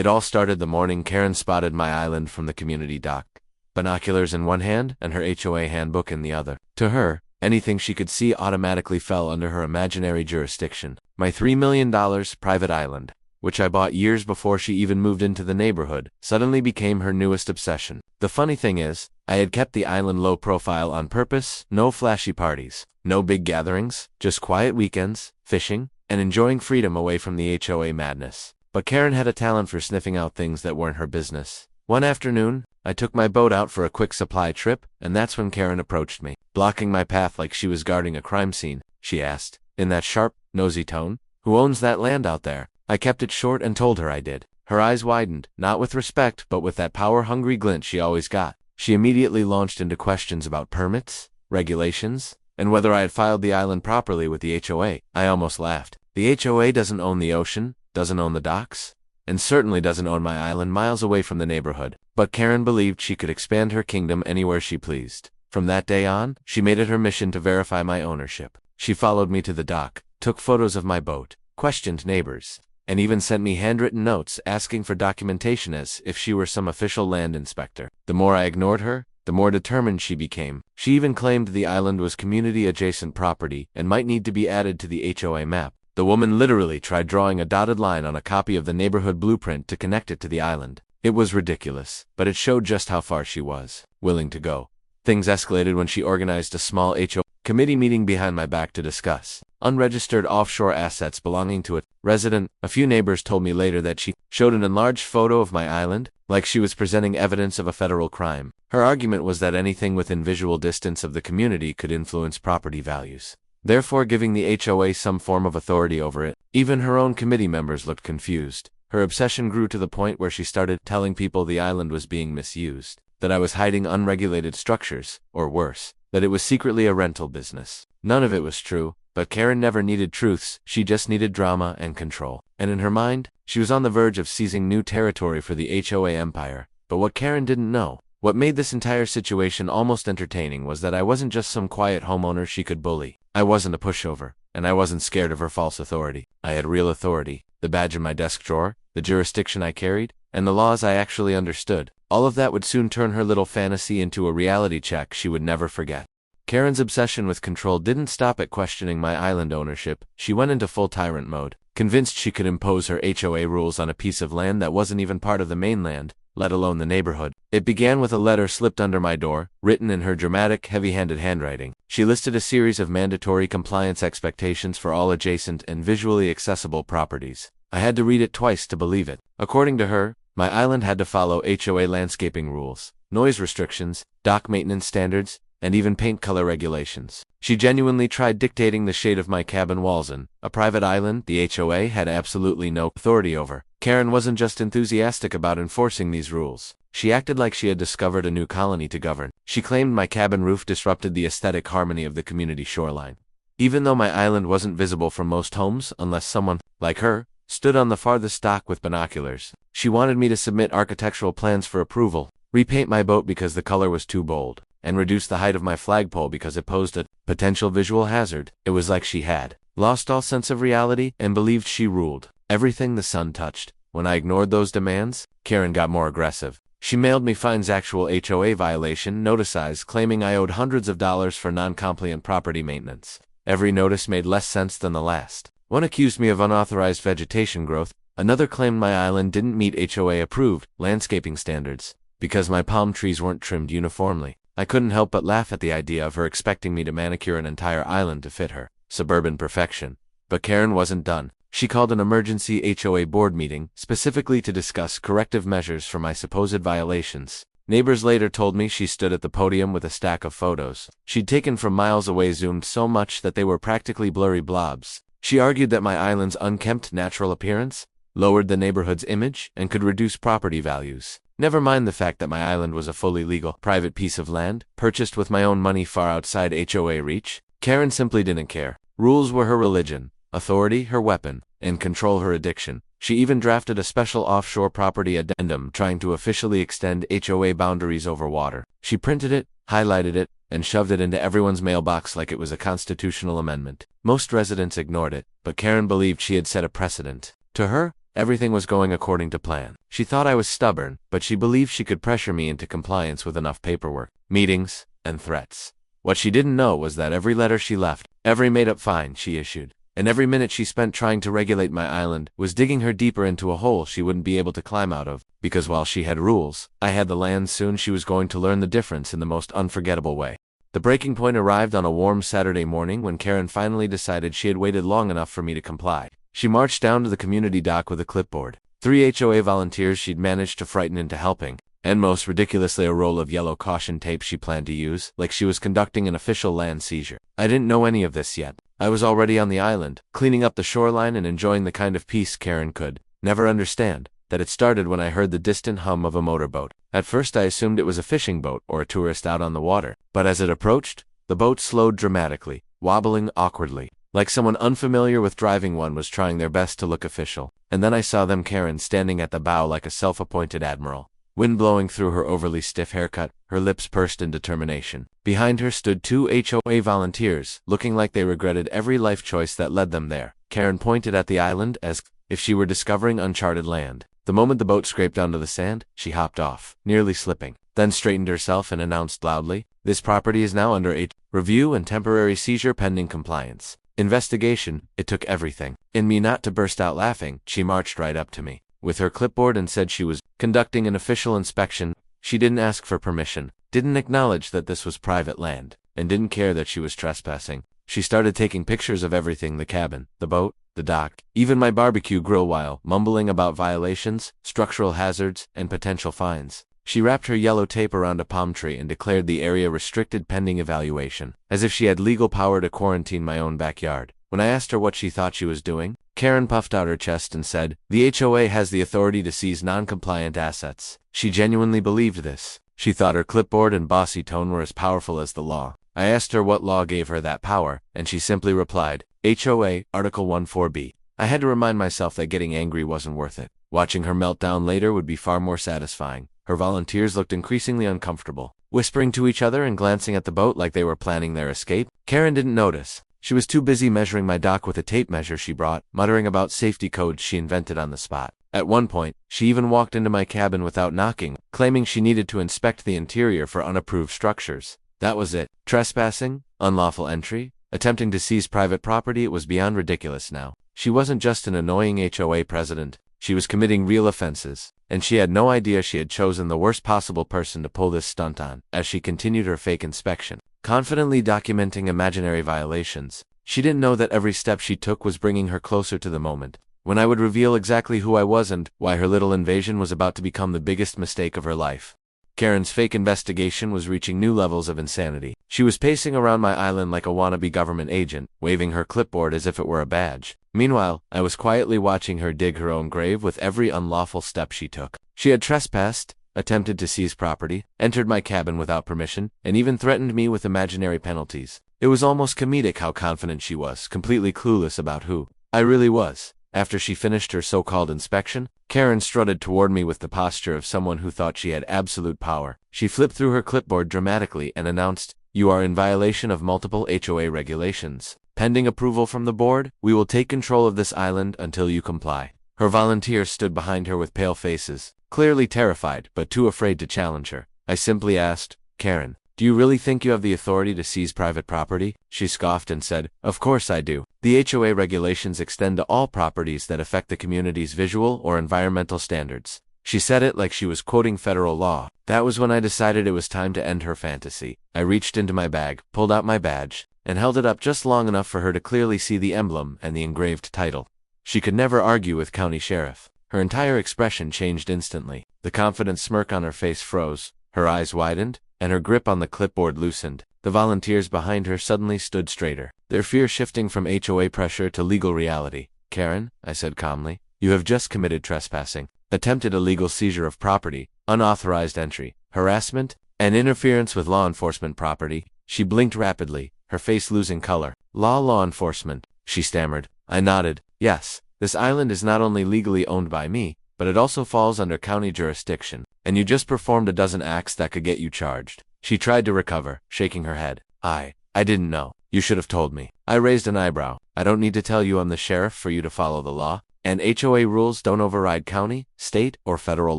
It all started the morning Karen spotted my island from the community dock, binoculars in one hand and her HOA handbook in the other. To her, anything she could see automatically fell under her imaginary jurisdiction. My $3 million private island, which I bought years before she even moved into the neighborhood, suddenly became her newest obsession. The funny thing is, I had kept the island low profile on purpose. No flashy parties, no big gatherings, just quiet weekends, fishing, and enjoying freedom away from the HOA madness. But Karen had a talent for sniffing out things that weren't her business. One afternoon, I took my boat out for a quick supply trip, and that's when Karen approached me. Blocking my path like she was guarding a crime scene, she asked, in that sharp, nosy tone, "Who owns that land out there?" I kept it short and told her I did. Her eyes widened, not with respect, but with that power-hungry glint she always got. She immediately launched into questions about permits, regulations, and whether I had filed the island properly with the HOA. I almost laughed. The HOA doesn't own the ocean, doesn't own the docks, and certainly doesn't own my island miles away from the neighborhood. But Karen believed she could expand her kingdom anywhere she pleased. From that day on, she made it her mission to verify my ownership. She followed me to the dock, took photos of my boat, questioned neighbors, and even sent me handwritten notes asking for documentation as if she were some official land inspector. The more I ignored her, the more determined she became. She even claimed the island was community-adjacent property and might need to be added to the HOA map. The woman literally tried drawing a dotted line on a copy of the neighborhood blueprint to connect it to the island. It was ridiculous, but it showed just how far she was willing to go. Things escalated when she organized a small HOA committee meeting behind my back to discuss unregistered offshore assets belonging to a resident. A few neighbors told me later that she showed an enlarged photo of my island, like she was presenting evidence of a federal crime. Her argument was that anything within visual distance of the community could influence property values, therefore giving the HOA some form of authority over it. Even her own committee members looked confused. Her obsession grew to the point where she started telling people the island was being misused, that I was hiding unregulated structures, or worse, that it was secretly a rental business. None of it was true, but Karen never needed truths, she just needed drama and control. And in her mind, she was on the verge of seizing new territory for the HOA empire. But what Karen didn't know, what made this entire situation almost entertaining, was that I wasn't just some quiet homeowner she could bully. I wasn't a pushover, and I wasn't scared of her false authority. I had real authority, the badge in my desk drawer, the jurisdiction I carried, and the laws I actually understood. All of that would soon turn her little fantasy into a reality check she would never forget. Karen's obsession with control didn't stop at questioning my island ownership. She went into full tyrant mode, convinced she could impose her HOA rules on a piece of land that wasn't even part of the mainland, let alone the neighborhood. It began with a letter slipped under my door, written in her dramatic, heavy-handed handwriting. She listed a series of mandatory compliance expectations for all adjacent and visually accessible properties. I had to read it twice to believe it. According to her, my island had to follow HOA landscaping rules, noise restrictions, dock maintenance standards, and even paint color regulations. She genuinely tried dictating the shade of my cabin walls in a private island the HOA had absolutely no authority over. Karen wasn't just enthusiastic about enforcing these rules. She acted like she had discovered a new colony to govern. She claimed my cabin roof disrupted the aesthetic harmony of the community shoreline. Even though my island wasn't visible from most homes unless someone, like her, stood on the farthest dock with binoculars. She wanted me to submit architectural plans for approval, repaint my boat because the color was too bold, and reduce the height of my flagpole because it posed a potential visual hazard. It was like she had lost all sense of reality and believed she ruled everything the sun touched. When I ignored those demands, Karen got more aggressive. She mailed me fines, actual HOA violation notices, claiming I owed hundreds of dollars for non-compliant property maintenance. Every notice made less sense than the last. One accused me of unauthorized vegetation growth. Another claimed my island didn't meet HOA-approved landscaping standards because my palm trees weren't trimmed uniformly. I couldn't help but laugh at the idea of her expecting me to manicure an entire island to fit her suburban perfection. But Karen wasn't done. She called an emergency HOA board meeting specifically to discuss corrective measures for my supposed violations. Neighbors later told me she stood at the podium with a stack of photos she'd taken from miles away, zoomed so much that they were practically blurry blobs. She argued that my island's unkempt natural appearance lowered the neighborhood's image and could reduce property values. Never mind the fact that my island was a fully legal, private piece of land, purchased with my own money far outside HOA reach. Karen simply didn't care. Rules were her religion, authority her weapon, and control her addiction. She even drafted a special offshore property addendum trying to officially extend HOA boundaries over water. She printed it, highlighted it, and shoved it into everyone's mailbox like it was a constitutional amendment. Most residents ignored it, but Karen believed she had set a precedent. To her, Everything was going according to plan. She thought I was stubborn, but she believed she could pressure me into compliance with enough paperwork, meetings, and threats. What she didn't know was that every letter she left, every made-up fine she issued, and every minute she spent trying to regulate my island was digging her deeper into a hole she wouldn't be able to climb out of, because while she had rules, I had the land. Soon she was going to learn the difference in the most unforgettable way. The breaking point arrived on a warm Saturday morning when Karen finally decided she had waited long enough for me to comply. She marched down to the community dock with a clipboard, 3 HOA volunteers she'd managed to frighten into helping, and most ridiculously a roll of yellow caution tape she planned to use, like she was conducting an official land seizure. I didn't know any of this yet. I was already on the island, cleaning up the shoreline and enjoying the kind of peace Karen could never understand, that it started when I heard the distant hum of a motorboat. At first I assumed it was a fishing boat or a tourist out on the water, but as it approached, the boat slowed dramatically, wobbling awkwardly, like someone unfamiliar with driving one was trying their best to look official. And then I saw them, Karen standing at the bow like a self-appointed admiral, wind blowing through her overly stiff haircut, her lips pursed in determination. Behind her stood 2 HOA volunteers, looking like they regretted every life choice that led them there. Karen pointed at the island as if she were discovering uncharted land. The moment the boat scraped onto the sand, she hopped off, nearly slipping, then straightened herself and announced loudly, "This property is now under review and temporary seizure pending compliance. Investigation." It took everything in me not to burst out laughing. She marched right up to me with her clipboard and said she was conducting an official inspection. She didn't ask for permission, didn't acknowledge that this was private land, and didn't care that she was trespassing. She started taking pictures of everything: the cabin, the boat, the dock, even my barbecue grill, while mumbling about violations, structural hazards, and potential fines. She wrapped her yellow tape around a palm tree and declared the area restricted pending evaluation, as if she had legal power to quarantine my own backyard. When I asked her what she thought she was doing, Karen puffed out her chest and said, "The HOA has the authority to seize non-compliant assets." She genuinely believed this. She thought her clipboard and bossy tone were as powerful as the law. I asked her what law gave her that power, and she simply replied, "HOA, Article 14B. I had to remind myself that getting angry wasn't worth it. Watching her meltdown later would be far more satisfying. Her volunteers looked increasingly uncomfortable, whispering to each other and glancing at the boat like they were planning their escape. Karen didn't notice. She was too busy measuring my dock with a tape measure she brought, muttering about safety codes she invented on the spot. At one point, she even walked into my cabin without knocking, claiming she needed to inspect the interior for unapproved structures. That was it. Trespassing, unlawful entry, attempting to seize private property. It was beyond ridiculous now. She wasn't just an annoying HOA president. She was committing real offenses, and she had no idea she had chosen the worst possible person to pull this stunt on. As she continued her fake inspection, confidently documenting imaginary violations, she didn't know that every step she took was bringing her closer to the moment when I would reveal exactly who I was and why her little invasion was about to become the biggest mistake of her life. Karen's fake investigation was reaching new levels of insanity. She was pacing around my island like a wannabe government agent, waving her clipboard as if it were a badge. Meanwhile, I was quietly watching her dig her own grave with every unlawful step she took. She had trespassed, attempted to seize property, entered my cabin without permission, and even threatened me with imaginary penalties. It was almost comedic how confident she was, completely clueless about who I really was. After she finished her so-called inspection, Karen strutted toward me with the posture of someone who thought she had absolute power. She flipped through her clipboard dramatically and announced, "You are in violation of multiple HOA regulations. Pending approval from the board, we will take control of this island until you comply." Her volunteers stood behind her with pale faces, clearly terrified but too afraid to challenge her. I simply asked, "Karen, do you really think you have the authority to seize private property?" She scoffed and said, "Of course I do. The HOA regulations extend to all properties that affect the community's visual or environmental standards." She said it like she was quoting federal law. That was when I decided it was time to end her fantasy. I reached into my bag, pulled out my badge, and held it up just long enough for her to clearly see the emblem and the engraved title. She could never argue with County Sheriff. Her entire expression changed instantly. The confident smirk on her face froze, her eyes widened, and her grip on the clipboard loosened. The volunteers behind her suddenly stood straighter, their fear shifting from HOA pressure to legal reality. "Karen," I said calmly, "you have just committed trespassing, attempted illegal seizure of property, unauthorized entry, harassment, and interference with law enforcement property." She blinked rapidly, her face losing color. Law enforcement," she stammered. I nodded. "Yes, this island is not only legally owned by me, but it also falls under county jurisdiction, and you just performed a dozen acts that could get you charged." She tried to recover, shaking her head. I didn't know. You should have told me." I raised an eyebrow. "I don't need to tell you I'm the sheriff for you to follow the law." And HOA rules don't override county, state, or federal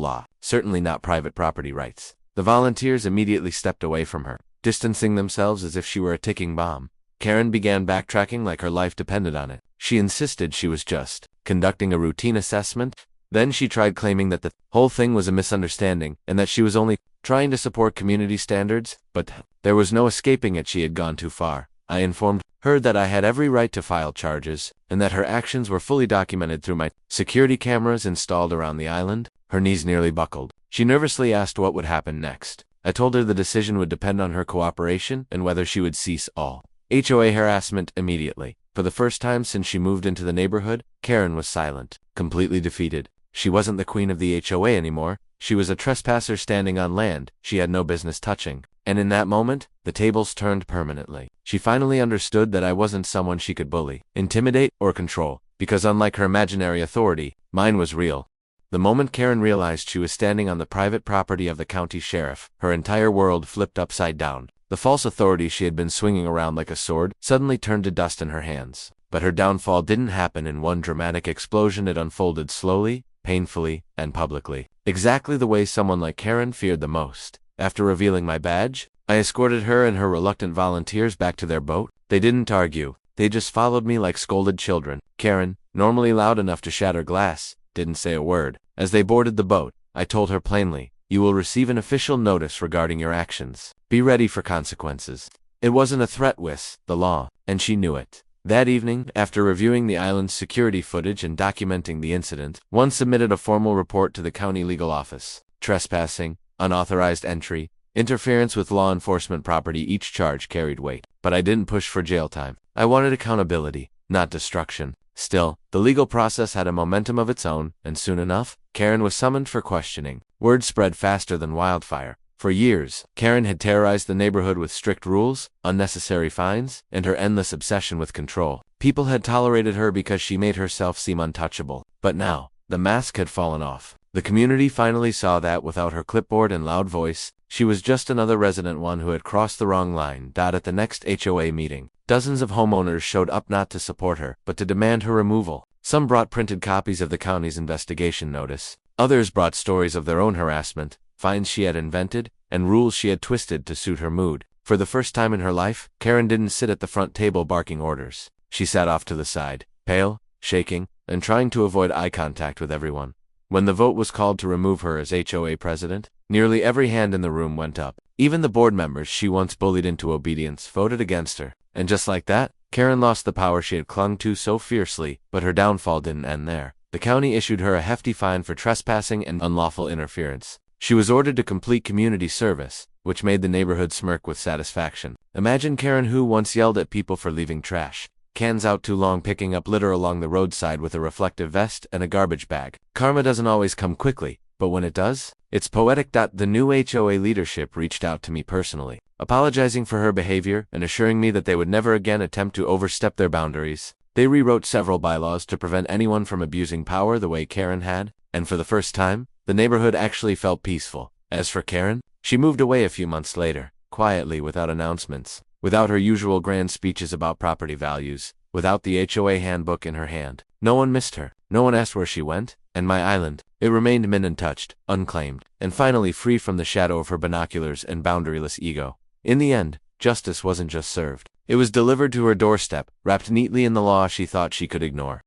law, certainly not private property rights. The volunteers immediately stepped away from her, distancing themselves as if she were a ticking bomb. Karen began backtracking like her life depended on it. She insisted she was just conducting a routine assessment. Then she tried claiming that the whole thing was a misunderstanding and that she was only trying to support community standards, but there was no escaping it. She had gone too far. I informed her that I had every right to file charges and that her actions were fully documented through my security cameras installed around the island. Her knees nearly buckled. She nervously asked what would happen next. I told her the decision would depend on her cooperation and whether she would cease all HOA harassment immediately. For the first time since she moved into the neighborhood, Karen was silent, completely defeated. She wasn't the queen of the HOA anymore. She was a trespasser standing on land she had no business touching. And in that moment, the tables turned permanently. She finally understood that I wasn't someone she could bully, intimidate, or control, because unlike her imaginary authority, mine was real. The moment Karen realized she was standing on the private property of the county sheriff, her entire world flipped upside down. The false authority she had been swinging around like a sword suddenly turned to dust in her hands. But her downfall didn't happen in one dramatic explosion. It unfolded slowly, painfully, and publicly. Exactly the way someone like Karen feared the most. After revealing my badge, I escorted her and her reluctant volunteers back to their boat. They didn't argue. They just followed me like scolded children. Karen, normally loud enough to shatter glass, didn't say a word. As they boarded the boat, I told her plainly, "You will receive an official notice regarding your actions. Be ready for consequences." It wasn't a threat with the law, and she knew it. That evening, after reviewing the island's security footage and documenting the incident, one submitted a formal report to the county legal office. Trespassing, unauthorized entry, interference with law enforcement property, each charge carried weight. But I didn't push for jail time. I wanted accountability, not destruction. Still, the legal process had a momentum of its own, and soon enough, Karen was summoned for questioning. Word spread faster than wildfire. For years, Karen had terrorized the neighborhood with strict rules, unnecessary fines, and her endless obsession with control. People had tolerated her because she made herself seem untouchable. But now, the mask had fallen off. The community finally saw that without her clipboard and loud voice, she was just another resident, one who had crossed the wrong line. At the next HOA meeting, dozens of homeowners showed up not to support her, but to demand her removal. Some brought printed copies of the county's investigation notice. Others brought stories of their own harassment, fines she had invented, and rules she had twisted to suit her mood. For the first time in her life, Karen didn't sit at the front table barking orders. She sat off to the side, pale, shaking, and trying to avoid eye contact with everyone. When the vote was called to remove her as HOA president, nearly every hand in the room went up. Even the board members she once bullied into obedience voted against her. And just like that, Karen lost the power she had clung to so fiercely. But her downfall didn't end there. The county issued her a hefty fine for trespassing and unlawful interference. She was ordered to complete community service, which made the neighborhood smirk with satisfaction. Imagine Karen, who once yelled at people for leaving trash cans out too long, picking up litter along the roadside with a reflective vest and a garbage bag. Karma doesn't always come quickly, but when it does, it's poetic. The new HOA leadership reached out to me personally, apologizing for her behavior and assuring me that they would never again attempt to overstep their boundaries. They rewrote several bylaws to prevent anyone from abusing power the way Karen had, and for the first time, the neighborhood actually felt peaceful. As for Karen, she moved away a few months later, quietly, without announcements, without her usual grand speeches about property values, without the HOA handbook in her hand. No one missed her, no one asked where she went, and my island, it remained untouched, unclaimed, and finally free from the shadow of her binoculars and boundaryless ego. In the end, justice wasn't just served. It was delivered to her doorstep, wrapped neatly in the law she thought she could ignore.